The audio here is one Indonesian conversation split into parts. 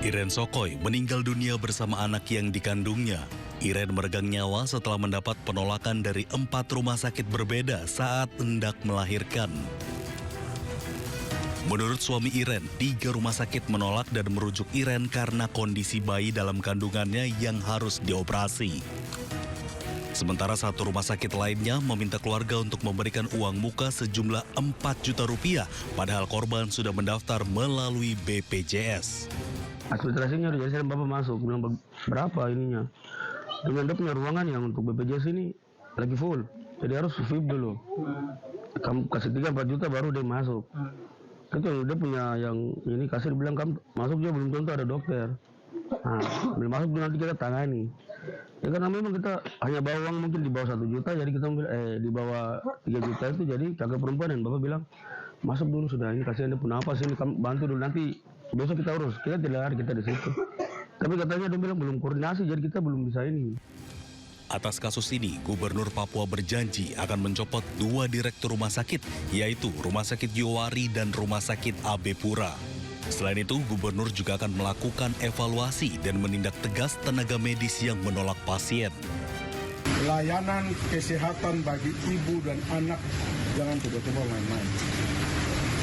Iren Sokoy meninggal dunia bersama anak yang dikandungnya. Iren meregang nyawa setelah mendapat penolakan dari 4 rumah sakit berbeda saat hendak melahirkan. Menurut suami Iren, 3 rumah sakit menolak dan merujuk Iren karena kondisi bayi dalam kandungannya yang harus dioperasi. Sementara 1 rumah sakit lainnya meminta keluarga untuk memberikan uang muka sejumlah 4 juta rupiah, padahal korban sudah mendaftar melalui BPJS. Administrasinya udah jadi, saya Bapak masuk, bilang berapa ininya. Dengan dia punya ruangan yang untuk BPJS ini lagi full, jadi harus VIP dulu. Kamu kasih 3-4 juta baru dia masuk. Itu dia punya yang ini kasir bilang kamu masuk juga belum tentu ada dokter. Nah, belum masuk nanti kita tangani. Ya karena memang kita hanya bawa uang mungkin di bawah 1 juta, jadi kita di bawah 3 juta itu jadi kakak perempuan dan Bapak bilang masuk dulu sudah, ini kasihan dia punya apa sih, ini kamu bantu dulu nanti besok kita urus. Kita tidak ada, kita di situ. Tapi katanya dia bilang belum koordinasi, jadi kita belum bisa ini. Atas kasus ini, Gubernur Papua berjanji akan mencopot 2 direktur rumah sakit, yaitu Rumah Sakit Yowari dan Rumah Sakit AB Pura. Selain itu, Gubernur juga akan melakukan evaluasi dan menindak tegas tenaga medis yang menolak pasien. Layanan kesehatan bagi ibu dan anak jangan coba-coba main-main.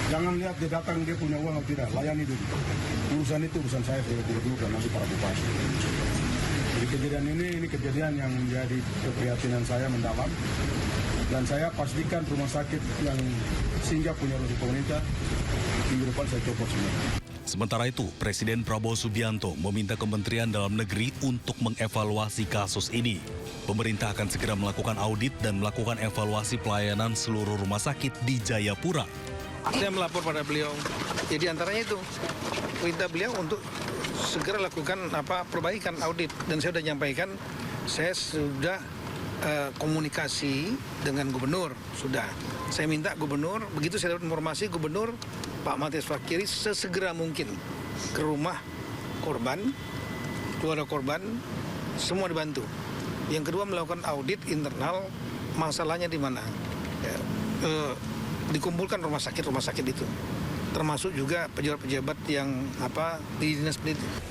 Jangan lihat dia datang dia punya uang atau tidak, layani dulu. Urusan itu urusan saya sebagai gubernur dan nanti para bupati. Jadi kejadian ini kejadian yang menjadi keprihatinan saya mendalam. Dan saya pastikan rumah sakit yang singgah punya resiko wanita, minggu depan saya copot semua. Sementara itu, Presiden Prabowo Subianto meminta Kementerian Dalam Negeri untuk mengevaluasi kasus ini. Pemerintah akan segera melakukan audit dan melakukan evaluasi pelayanan seluruh rumah sakit di Jayapura. Saya melapor pada beliau. Jadi antaranya itu perintah beliau untuk segera lakukan perbaikan audit, dan saya sudah nyampaikan, saya sudah komunikasi dengan gubernur, sudah. Saya minta gubernur, begitu saya dapat informasi, gubernur Pak Matias Fakiri sesegera mungkin ke rumah korban, keluarga korban, semua dibantu. Yang kedua melakukan audit internal, masalahnya di mana. Dikumpulkan rumah sakit itu, termasuk juga pejabat-pejabat yang di dinas pendidikan.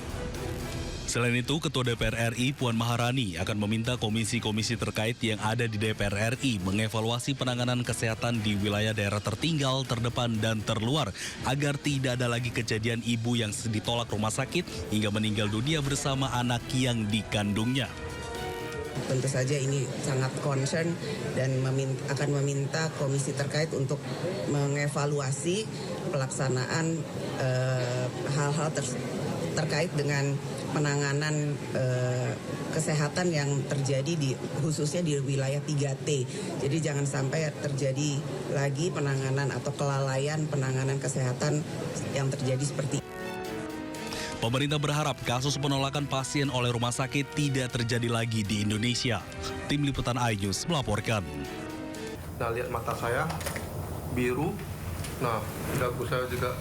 Selain itu, Ketua DPR RI Puan Maharani akan meminta komisi-komisi terkait yang ada di DPR RI mengevaluasi penanganan kesehatan di wilayah daerah tertinggal, terdepan, dan terluar agar tidak ada lagi kejadian ibu yang ditolak rumah sakit hingga meninggal dunia bersama anak yang dikandungnya. Tentu saja ini sangat concern dan akan meminta komisi terkait untuk mengevaluasi pelaksanaan hal-hal terkait dengan penanganan kesehatan yang terjadi khususnya di wilayah 3T. Jadi jangan sampai terjadi lagi penanganan atau kelalaian penanganan kesehatan yang terjadi seperti ini. Pemerintah berharap kasus penolakan pasien oleh rumah sakit tidak terjadi lagi di Indonesia. Tim Liputan iNews melaporkan. Nah, lihat mata saya biru. Nah, dagu saya juga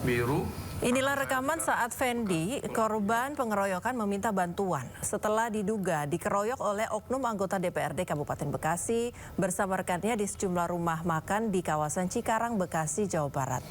biru. Inilah rekaman saat Fendi, korban pengeroyokan, meminta bantuan setelah diduga dikeroyok oleh oknum anggota DPRD Kabupaten Bekasi bersama rekannya di sejumlah rumah makan di kawasan Cikarang, Bekasi, Jawa Barat.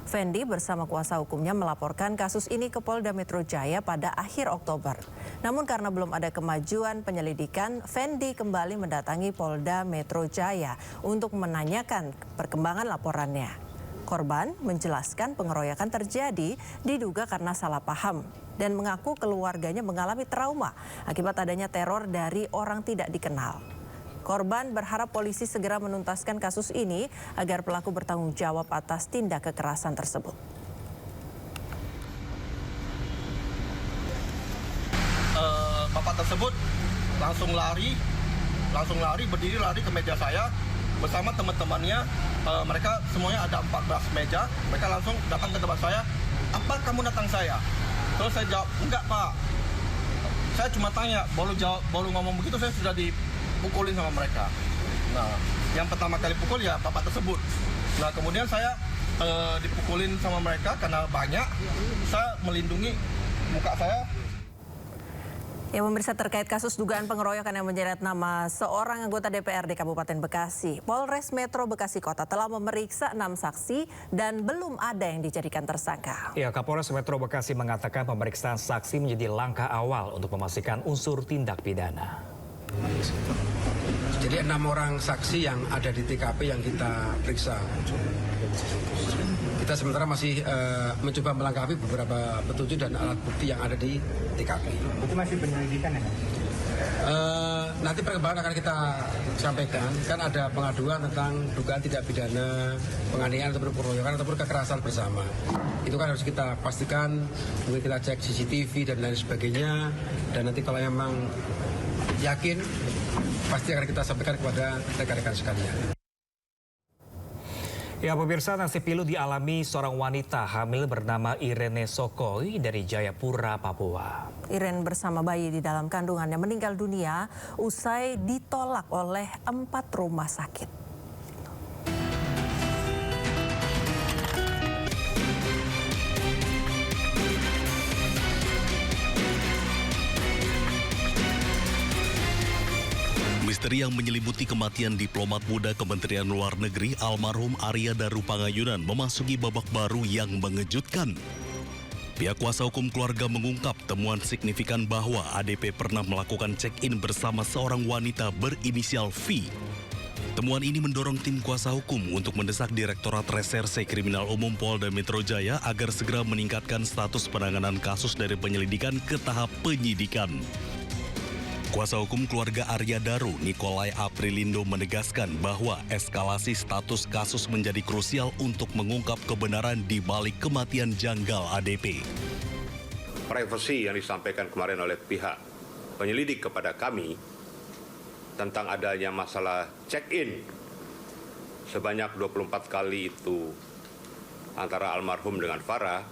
Fendi bersama kuasa hukumnya melaporkan kasus ini ke Polda Metro Jaya pada akhir Oktober. Namun karena belum ada kemajuan penyelidikan, Fendi kembali mendatangi Polda Metro Jaya untuk menanyakan perkembangan laporannya. Korban menjelaskan pengeroyokan terjadi diduga karena salah paham dan mengaku keluarganya mengalami trauma akibat adanya teror dari orang tidak dikenal. Korban berharap polisi segera menuntaskan kasus ini agar pelaku bertanggung jawab atas tindak kekerasan tersebut. Bapak tersebut langsung lari berdiri ke meja saya bersama teman-temannya. Mereka semuanya ada 14 meja. Mereka langsung datang ke tempat saya. Apa kamu datang saya? Terus saya jawab, enggak Pak. Saya cuma tanya, baru ngomong begitu saya sudah dipukulin sama mereka. Nah, yang pertama kali pukul ya bapak tersebut. Nah, kemudian saya dipukulin sama mereka karena banyak. Saya melindungi muka saya. Ya, pemirsa, terkait kasus dugaan pengeroyokan yang menyeret nama seorang anggota DPRD Kabupaten Bekasi, Polres Metro Bekasi Kota telah memeriksa 6 saksi dan belum ada yang dijadikan tersangka. Ya, Kapolres Metro Bekasi mengatakan pemeriksaan saksi menjadi langkah awal untuk memastikan unsur tindak pidana. Jadi 6 orang saksi yang ada di TKP yang kita periksa. Kita sementara masih mencoba melengkapi beberapa petunjuk dan alat bukti yang ada di TKP. Itu masih penyelidikan ya? Nanti perkembangan akan kita sampaikan. Kan ada pengaduan tentang dugaan tidak pidana, penganiayaan ataupun pengeroyokan ataupun kekerasan bersama. Itu kan harus kita pastikan, mungkin kita cek CCTV dan lain sebagainya. Dan nanti kalau memang yakin, pasti akan kita sampaikan kepada rekan-rekan sekalian. Ya, pemirsa, nasib pilu dialami seorang wanita hamil bernama Irene Sokoi dari Jayapura, Papua. Irene bersama bayi di dalam kandungannya meninggal dunia usai ditolak oleh 4 rumah sakit. Misteri yang menyelimuti kematian diplomat muda Kementerian Luar Negeri almarhum Arya Daru Pangayunan memasuki babak baru yang mengejutkan. Pihak kuasa hukum keluarga mengungkap temuan signifikan bahwa ADP pernah melakukan check-in bersama seorang wanita berinisial V. Temuan ini mendorong tim kuasa hukum untuk mendesak Direktorat Reserse Kriminal Umum Polda Metro Jaya agar segera meningkatkan status penanganan kasus dari penyelidikan ke tahap penyidikan. Kuasa hukum keluarga Arya Daru, Nikolai Aprilindo, menegaskan bahwa eskalasi status kasus menjadi krusial untuk mengungkap kebenaran di balik kematian janggal ADP. Privasi yang disampaikan kemarin oleh pihak penyelidik kepada kami tentang adanya masalah check-in sebanyak 24 kali itu antara almarhum dengan Farah,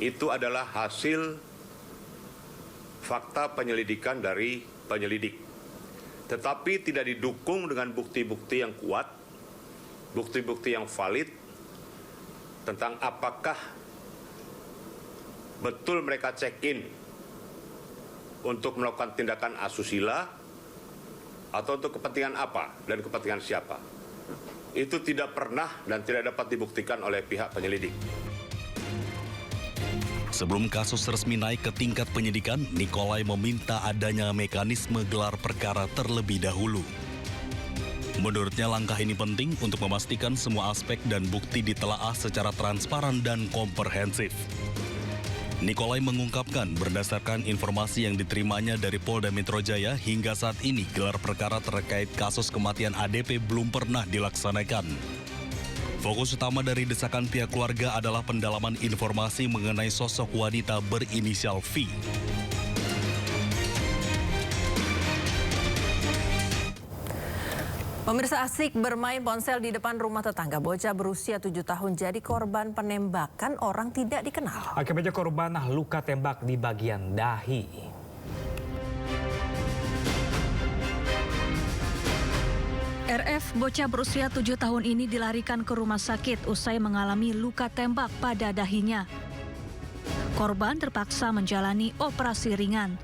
itu adalah hasil fakta penyelidikan dari penyelidik, tetapi tidak didukung dengan bukti-bukti yang kuat, bukti-bukti yang valid tentang apakah betul mereka check-in untuk melakukan tindakan asusila atau untuk kepentingan apa dan kepentingan siapa. Itu tidak pernah dan tidak dapat dibuktikan oleh pihak penyelidik. Sebelum kasus resmi naik ke tingkat penyidikan, Nikolai meminta adanya mekanisme gelar perkara terlebih dahulu. Menurutnya langkah ini penting untuk memastikan semua aspek dan bukti ditelaah secara transparan dan komprehensif. Nikolai mengungkapkan berdasarkan informasi yang diterimanya dari Polda Metro Jaya hingga saat ini gelar perkara terkait kasus kematian ADP belum pernah dilaksanakan. Fokus utama dari desakan pihak keluarga adalah pendalaman informasi mengenai sosok wanita berinisial V. Pemirsa, asik bermain ponsel di depan rumah tetangga, bocah berusia 7 tahun jadi korban penembakan orang tidak dikenal. Akibatnya korban luka tembak di bagian dahi. RF, bocah berusia 7 tahun ini dilarikan ke rumah sakit usai mengalami luka tembak pada dahinya. Korban terpaksa menjalani operasi ringan.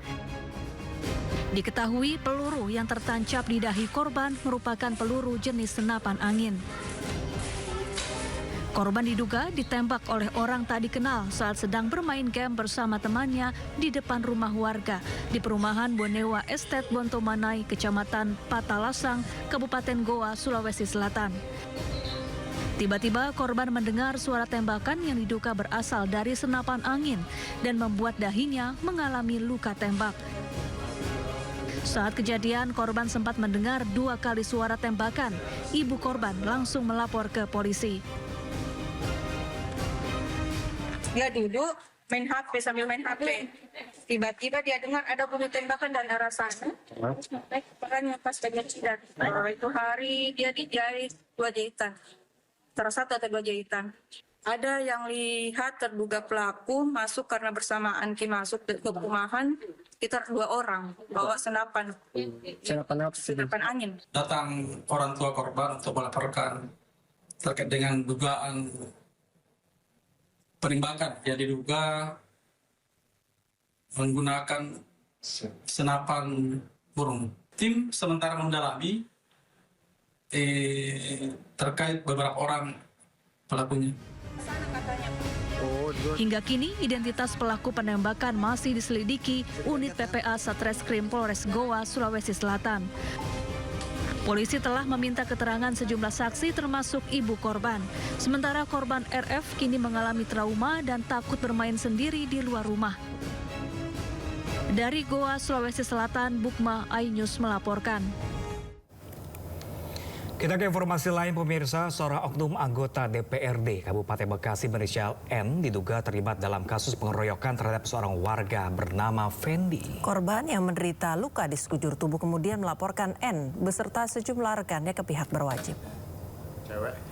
Diketahui peluru yang tertancap di dahi korban merupakan peluru jenis senapan angin. Korban diduga ditembak oleh orang tak dikenal saat sedang bermain game bersama temannya di depan rumah warga di perumahan Bonewa Estate Bontomanai, Kecamatan Patalasang, Kabupaten Goa, Sulawesi Selatan. Tiba-tiba korban mendengar suara tembakan yang diduga berasal dari senapan angin dan membuat dahinya mengalami luka tembak. Saat kejadian, korban sempat mendengar 2 kali suara tembakan. Ibu korban langsung melapor ke polisi. Dia duduk main HP sambil main HP. Tiba-tiba dia dengar ada bunyi tembakan dari arah sana. Naik pas bagian jidat. Itu hari dia dijahit 2 jahitan. Salah 1 atau 2 jahitan. Ada yang lihat terduga pelaku masuk karena bersamaan masuk ke perumahan sekitar 2 orang bawa senapan. Senapan angin. Datang orang tua korban untuk melaporkan terkait dengan dugaan penembakan yang diduga menggunakan senapan burung. Tim sementara mendalami terkait beberapa orang pelakunya. Hingga kini, identitas pelaku penembakan masih diselidiki unit PPA Satreskrim Polres Goa, Sulawesi Selatan. Polisi telah meminta keterangan sejumlah saksi termasuk ibu korban. Sementara korban RF kini mengalami trauma dan takut bermain sendiri di luar rumah. Dari Goa, Sulawesi Selatan, Bukma iNews melaporkan. Kita ke informasi lain, pemirsa. Seorang oknum anggota DPRD Kabupaten Bekasi berinisial N diduga terlibat dalam kasus pengeroyokan terhadap seorang warga bernama Fendi. Korban yang menderita luka di sekujur tubuh kemudian melaporkan N beserta sejumlah rekannya ke pihak berwajib.